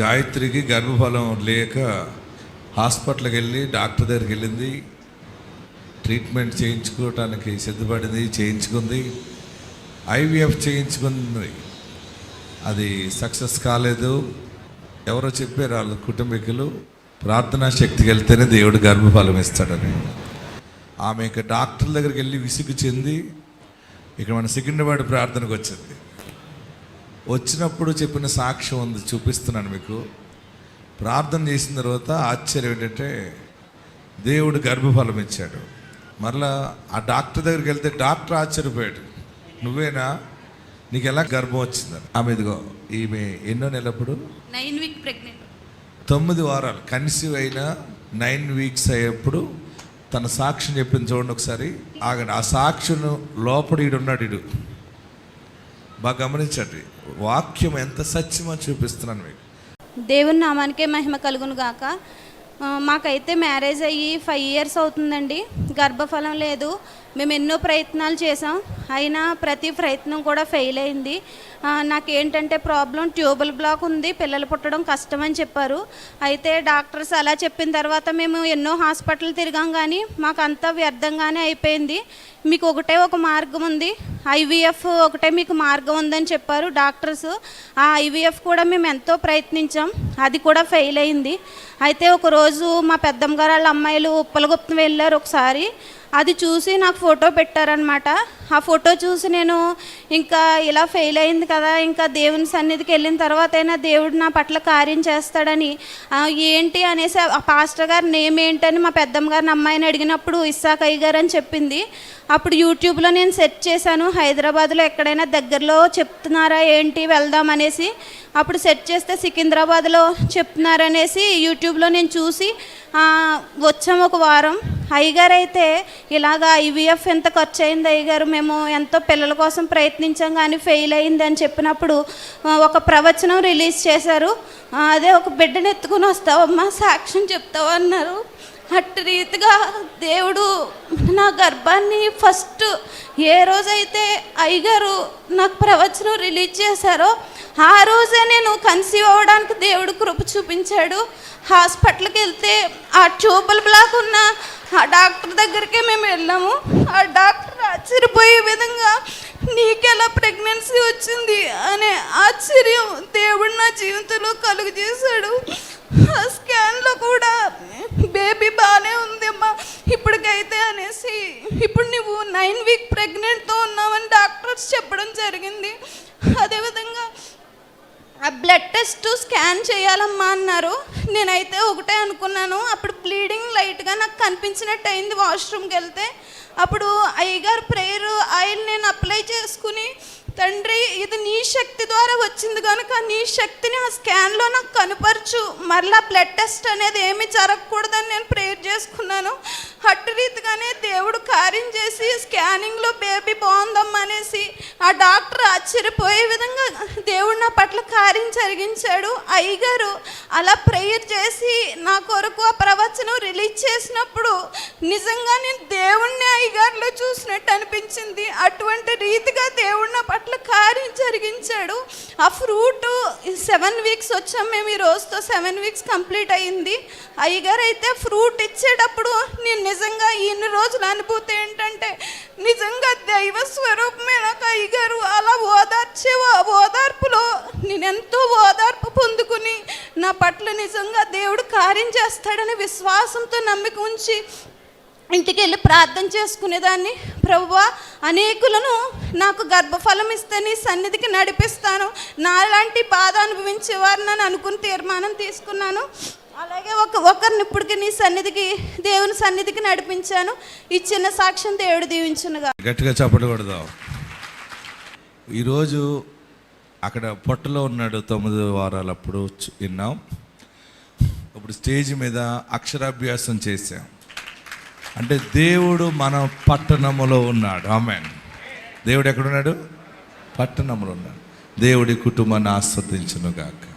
గాయత్రికి గర్భఫలం లేక హాస్పిటల్కి వెళ్ళి డాక్టర్ దగ్గరికి వెళ్ళింది, ట్రీట్మెంట్ చేయించుకోవటానికి సిద్ధపడింది, చేయించుకుంది, ఐవీఎఫ్ చేయించుకుంది. అది సక్సెస్ కాలేదు. ఎవరో చెప్పారు వాళ్ళ కుటుంబీకులు, ప్రార్థనా శక్తికి వెళ్తేనే దేవుడు గర్భఫలం ఇస్తాడని. ఆమె ఇక డాక్టర్ దగ్గరికి వెళ్ళి విసుగు చెంది ఇక్కడ మన సికింద్రాబాద్ ప్రార్థనకు వచ్చింది. వచ్చినప్పుడు చెప్పిన సాక్ష్యం ఉంది, చూపిస్తున్నాను మీకు. ప్రార్థన చేసిన తర్వాత ఆశ్చర్యం ఏంటంటే దేవుడు గర్భఫలం ఇచ్చాడు. మరలా ఆ డాక్టర్ దగ్గరికి వెళ్తే డాక్టర్ ఆశ్చర్యపోయాడు, నువ్వేనా, నీకు ఎలా గర్భం వచ్చిందని. ఆమె ఇదిగో ఈమె ఎన్నో నెలప్పుడు 9 వీక్ ప్రెగ్నెంట్, 9 వారాలు కన్సీవ్ అయినా 9 వీక్స్ అయ్యేప్పుడు తన సాక్ష్యం చెప్పింది. చూడండి ఒకసారి, ఆగండి. ఆ సాక్షిను లోపల ఈడున్నాడు, ఈడు బాగా గమనించండి. వాక్యం ఎంత సత్యమో చూపిస్తున్నాను మీకు. దేవుని నామానికే మహిమ కలుగును గాక. మాకైతే మ్యారేజ్ అయ్యి 5 ఇయర్స్ అవుతుందండి. గర్భఫలం లేదు. మేము ఎన్నో ప్రయత్నాలు చేసాం, అయినా ప్రతి ప్రయత్నం కూడా ఫెయిల్ అయింది. నాకేంటంటే ప్రాబ్లం ట్యూబల్ బ్లాక్ ఉంది, పిల్లలు పుట్టడం కష్టం అని చెప్పారు. అయితే డాక్టర్స్ అలా చెప్పిన తర్వాత మేము ఎన్నో హాస్పిటల్ తిరిగాం, కానీ మాకు అంతా వ్యర్థంగానే అయిపోయింది. మీకు ఒకటే ఒక మార్గం ఉంది, ఐవీఎఫ్ ఒకటే మీకు మార్గం ఉందని చెప్పారు డాక్టర్స్. ఆ ఐవీఎఫ్ కూడా మేము ఎంతో ప్రయత్నించాం, అది కూడా ఫెయిల్ అయింది. అయితే ఒకరోజు మా పెద్దమ్మ గారు వాళ్ళ అమ్మాయిలు ఉప్పలగుప్తం వెళ్ళారు ఒకసారి. అది చూసి నాకు ఫోటో పెట్టారనమాట. ఆ ఫోటో చూసి నేను ఇంకా ఇలా ఫెయిల్ అయింది కదా, ఇంకా దేవుని సన్నిధికి వెళ్ళిన తర్వాత అయినా దేవుడు నా పట్ల కార్యం చేస్తాడని, ఏంటి అనేసి ఆ పాస్టర్ గారి నేమ్ ఏంటని మా పెద్దమ్మ గారిని అమ్మాయిని అడిగినప్పుడు ఇస్సాక్ అయ్య గారు అని చెప్పింది. అప్పుడు యూట్యూబ్లో నేను సెర్చ్ చేశాను, హైదరాబాద్లో ఎక్కడైనా దగ్గరలో చెప్తున్నారా ఏంటి వెళ్దాం అనేసి. అప్పుడు సెర్చ్ చేస్తే సికింద్రాబాద్లో చెప్తున్నారనేసి యూట్యూబ్లో నేను చూసి వచ్చాము. ఒక వారం అయ్యగారు అయితే ఇలాగా ఐవీఎఫ్ ఎంత ఖర్చు అయింది అయ్యగారు, మేము ఎంతో పిల్లల కోసం ప్రయత్నించాం కానీ ఫెయిల్ అయింది అని చెప్పినప్పుడు ఒక ప్రవచనం రిలీజ్ చేశారు. అదే ఒక బిడ్డను ఎత్తుకుని వస్తావమ్మా, సాక్ష్యం చెప్తావా అన్నారు. అట్టి రీతిగా దేవుడు నా గర్భాన్ని ఫస్ట్ ఏ రోజైతే అయ్యగారు నాకు ప్రవచనం రిలీజ్ చేశారో ఆ రోజే నేను కన్సీవ్ అవ్వడానికి దేవుడు కృప చూపించాడు. హాస్పిటల్కి వెళ్తే ఆ ట్యూబల్ బ్లాక్ ఉన్న ఆ డాక్టర్ దగ్గరికే మేము వెళ్ళాము. ఆ డాక్టర్ ఆశ్చర్యపోయే విధంగా నీకెలా ప్రెగ్నెన్సీ వచ్చింది అనే ఆశ్చర్యం దేవుడు నా జీవితంలో కలుగు చేశాడు. ఆ స్కాన్లో కూడా బేబీ బాగానే ఉందమ్మా ఇప్పటికైతే అనేసి, ఇప్పుడు నువ్వు 9 వీక్ ప్రెగ్నెంట్తో ఉన్నావని డాక్టర్స్ చెప్పడం జరిగింది. అదేవిధంగా ఆ బ్లడ్ టెస్ట్ స్కాన్ చేయాలమ్మా అన్నారు. నేనైతే ఒకటే అనుకున్నాను. అప్పుడు బ్లీడింగ్ లైట్గా నాకు కనిపించినట్టు అయింది వాష్రూమ్కి వెళ్తే. అప్పుడు అయ్యగారు ప్రేయర్ ఆయిల్ నేను అప్లై చేసుకుని, తండ్రి ఇది నీ శక్తి ద్వారా వచ్చింది కనుక నీ శక్తిని ఆ స్కాన్లో నాకు కనుపరచు, మరలా బ్లడ్ టెస్ట్ అనేది ఏమీ జరగకూడదని నేను ప్రేయర్ చేసుకున్నాను. అట్టి రీతిగానే దేవుడు కార్యం చేసి స్కానింగ్లో బేబీ బాగుందమ్మా అనేసి ఆ డాక్టర్ ఆశ్చర్యపోయే విధంగా దేవుడు నా పట్ల కార్యం జరిగించాడు. అయ్యగారు అలా ప్రేయర్ చేసి నా కొరకు ఆ ప్రవచనం రిలీజ్ చేసినప్పుడు నిజంగా నేను దేవుణ్ణి అయ్యగారిలో చూసినట్టు అనిపించింది. అటువంటి రీతిగా దేవుడు నా పట్ల కార్యం జరిగించాడు. ఆ ఫ్రూట్ 7 వీక్స్ వచ్చాం మేము, ఈ రోజుతో 7 వీక్స్ కంప్లీట్ అయ్యింది. అయ్యగారు అయితే ఫ్రూట్ ఇచ్చేటప్పుడు నేను నిజంగా ఇన్ని రోజుల అనుభూతి ఏంటంటే నిజంగా దైవ స్వరూపమే నాకు అయ్యగారు. అలా ఓదార్పులో నేను ఎంతో ఓదార్పు పొందుకుని నా పట్ల నిజంగా దేవుడు కార్యం చేస్తాడని విశ్వాసంతో నమ్మిక ఉంచి ఇంటికి వెళ్ళి ప్రార్థన చేసుకునేదాన్ని. ప్రభువా, అనేకులను నాకు గర్భఫలం ఇస్తే నీ సన్నిధికి నడిపిస్తాను, నాలాంటి బాధ అనుభవించే వారిని అనుకుని తీర్మానం తీసుకున్నాను. అలాగే ఒకరిని ఇప్పటికి నీ సన్నిధికి, దేవుని సన్నిధికి నడిపించాను. ఈ చిన్న సాక్ష్యం దేవుడు దీవించునుగా. గట్టిగా చప్పట్లు కొడదాం. ఈరోజు అక్కడ పొట్టలో ఉన్నాడు 9 వారాలు, అప్పుడు విన్నాం. ఇప్పుడు స్టేజ్ మీద అక్షరాభ్యాసం చేశాం. అంటే దేవుడు మన పట్టణంలో ఉన్నాడు. ఆమేన్. దేవుడు ఎక్కడున్నాడు? పట్టణంలో ఉన్నాడు. దేవుడి కుటుంబాన్ని ఆస్వాదించునుగాక.